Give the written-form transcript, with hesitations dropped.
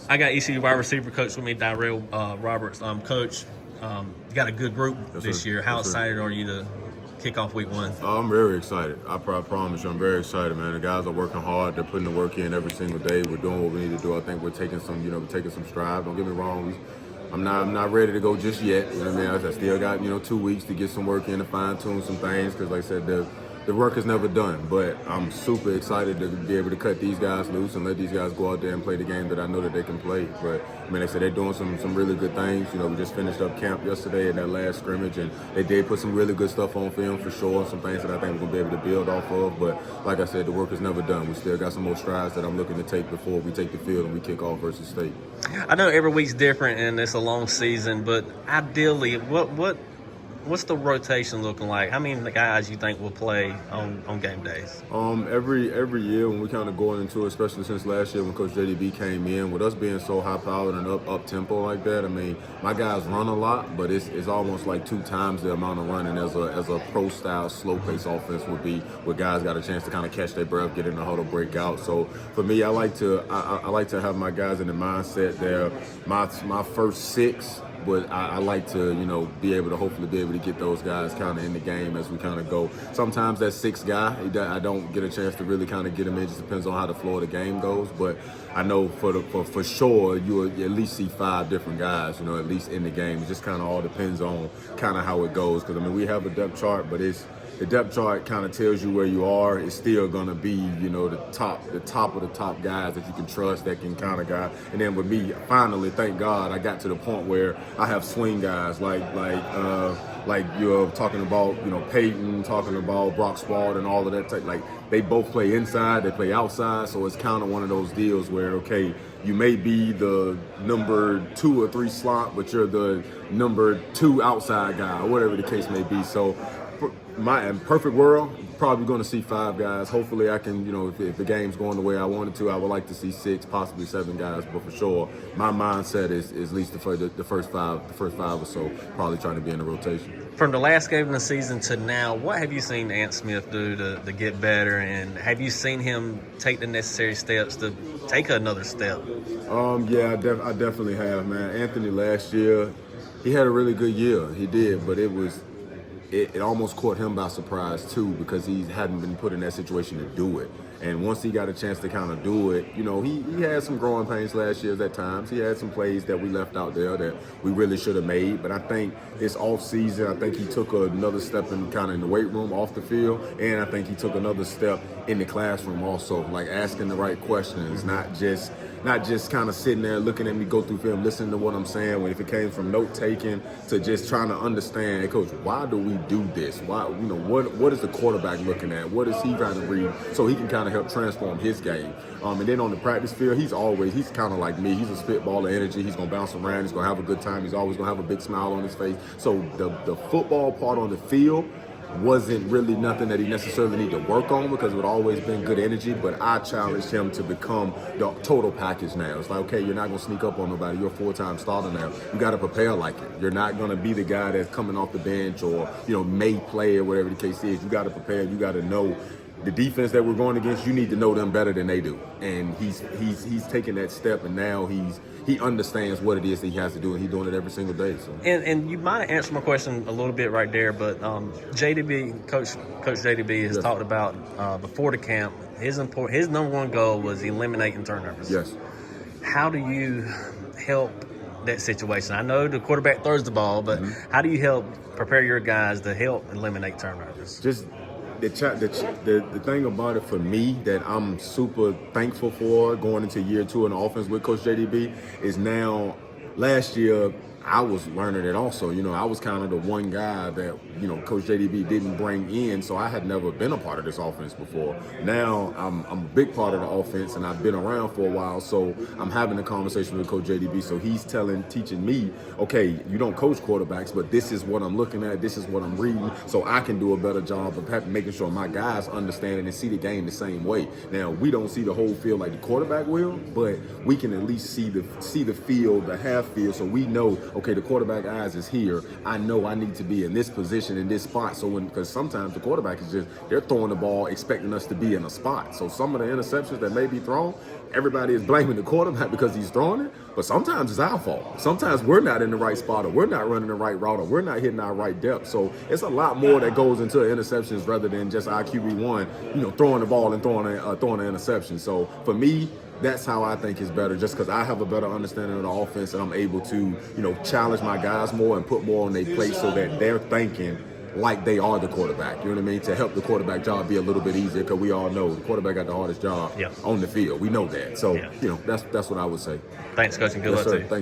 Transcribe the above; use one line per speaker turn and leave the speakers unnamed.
I got ECU wide receiver coach with me, Dyrell Roberts. Coach, you got a good group this year. How excited are you to kick off week 1?
I'm very excited. I promise you, I'm very excited, man. The guys are working hard. They're putting the work in every single day. We're doing what we need to do. I think we're taking some strides. Don't get me wrong. I'm not ready to go just yet. You know what I mean? I still got 2 weeks to get some work in to fine tune some things because, like I said, the work is never done. But I'm super excited to be able to cut these guys loose and let these guys go out there and play the game that I know that they can play. But I mean, like I said, they're doing some really good things. We just finished up camp yesterday in that last scrimmage, and they did put some really good stuff on film for sure. Some things that I think we're gonna be able to build off of. But like I said, the work is never done. We still got some more strides that I'm looking to take before we take the field and we kick off versus State.
I know every week's different and it's a long season, but ideally, what's the rotation looking like? How many guys you think will play on game days?
Every year when we kind of going into it, especially since last year when Coach JDB came in, with us being so high powered and up tempo like that, I mean, my guys run a lot, but it's almost like 2 times the amount of running as a pro style slow pace offense would be, where guys got a chance to kind of catch their breath, get in the huddle, break out. So for me, I like to have my guys in the mindset there. My first 6. But I like to, hopefully be able to get those guys kind of in the game as we kind of go. Sometimes that 6th guy, I don't get a chance to really kind of get him in. It just depends on how the flow of the game goes. But I know for sure you will at least see 5 different guys, at least in the game. It just kind of all depends on kind of how it goes. Because, I mean, we have a depth chart, but the depth chart kind of tells you where you are. It's still going to be, the top of the top guys that you can trust, that can kind of guy. And then with me, finally, thank God, I got to the point where I have swing guys like you're talking about, Peyton, talking about Brock Spald and all of that type. Like, they both play inside, they play outside, so it's kind of one of those deals where, okay, you may be the number 2 or 3 slot, but you're the number 2 outside guy, or whatever the case may be. So my perfect world, probably going to see 5 guys. Hopefully I can, if the game's going the way I want it to, I would like to see 6, possibly 7 guys. But for sure, my mindset is at least the first five or so, probably trying to be in the rotation.
From the last game of the season to now, what have you seen Ant Smith do to get better? And have you seen him take the necessary steps to take another step?
Yeah, I definitely have, man. Anthony last year, he had a really good year. He did, but it almost caught him by surprise too, because he hadn't been put in that situation to do it. And once he got a chance to kind of do it, he had some growing pains last year at times. He had some plays that we left out there that we really should have made. But I think this offseason, I think he took another step in the weight room, off the field. And I think he took another step in the classroom also, like asking the right questions, not just kind of sitting there looking at me go through film, listening to what I'm saying. When if it came from note taking to just trying to understand, hey, Coach, why do we do this? Why, what is the quarterback looking at? What is he trying to read? So he can kind of help transform his game. And then on the practice field, he's kind of like me. He's a spitball of energy. He's gonna bounce around. He's gonna have a good time. He's always gonna have a big smile on his face. So the football part on the field wasn't really nothing that he necessarily needed to work on, because it had always been good energy. But I challenged him to become the total package now. It's like, okay, you're not going to sneak up on nobody. You're a full-time starter now. You got to prepare like it. You're not going to be the guy that's coming off the bench or, may play or whatever the case is. You got to prepare. You got to know the defense that we're going against. You need to know them better than they do. And he's taking that step, and now he understands what it is that he has to do, and he's doing it every single day. So.
And you might have answered my question a little bit right there, but JDB, Coach JDB has talked about before the camp, his number 1 goal was eliminating turnovers.
Yes. How
do you help that situation? I know the quarterback throws the ball, but how do you help prepare your guys to help eliminate turnovers?
Just the thing about it for me that I'm super thankful for going into year 2 in the offense with Coach JDB is now, last year I was learning it also. I was kind of the one guy that, Coach JDB didn't bring in, so I had never been a part of this offense before. Now I'm a big part of the offense, and I've been around for a while, so I'm having a conversation with Coach JDB. So he's teaching me, okay, you don't coach quarterbacks, but this is what I'm looking at, this is what I'm reading, so I can do a better job of making sure my guys understand it and see the game the same way. Now, we don't see the whole field like the quarterback will, but we can at least see the field, the half field, so we know, okay, the quarterback eyes is here. I know I need to be in this position, in this spot. So because sometimes the quarterback is they're throwing the ball expecting us to be in a spot. So some of the interceptions that may be thrown, everybody is blaming the quarterback because he's throwing it, but sometimes it's our fault. Sometimes we're not in the right spot, or we're not running the right route, or we're not hitting our right depth. So it's a lot more that goes into interceptions rather than just our QB1, throwing the ball and throwing an interception. So for me, that's how I think it's better, just because I have a better understanding of the offense and I'm able to, challenge my guys more and put more on their plate so that they're thinking like they are the quarterback. You know what I mean? To help the quarterback job be a little bit easier, because we all know the quarterback got the hardest job on the field. We know that. So, that's what I would say.
Thanks, Coach, and good luck to you.
Thank